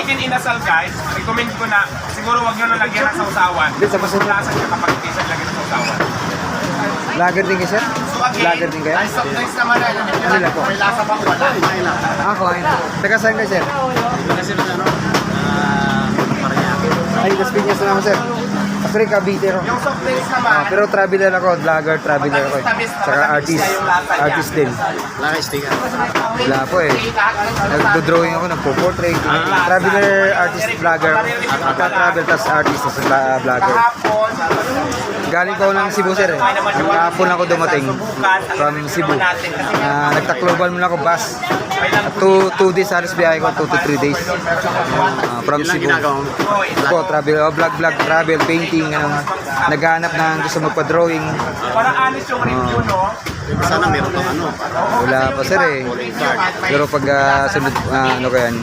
chicken inasal guys, recommend ko na siguro wag nyo na lagyan ng sausawan. Hindi, sa pasunod. Lasa niya kapag hindi siya lagyan ng sausawan. Lager din kayo, sir? So again, Lager din kayo? ay soft drinks naman na. Sila po. May lasa ba? Wala. Kumain lang. Kuhain. Taga saan kayo, sir? Kasi ano, Paranaque. Ay, Las Piñas na ako, sir. Actually, Cavite ro. Yung soft drinks naman, Pero traveler ako, vlogger, traveler ako. Saka artist din. Laka sticker. Wala po eh. Nagdo-drawing ako, nagpo-portrait. Traveler, artist, vlogger. Travel, tas artist, tas vlogger. kahapon, Galing ko ng Cebu, sir eh. Kahapon ako dumating from Cebu. Nagtakloban muna ako bus. 2 days halos biyahe ko, 2 to 3 days. From Yun lang Cebu. ginagawa mo. Ko, travel, vlog, travel, painting, naghahanap ng gusto magpa-drawing. para honest yung review, no? Sana meron kang ano. Wala pa, sir eh. Pero pag sunod, ano ko yan,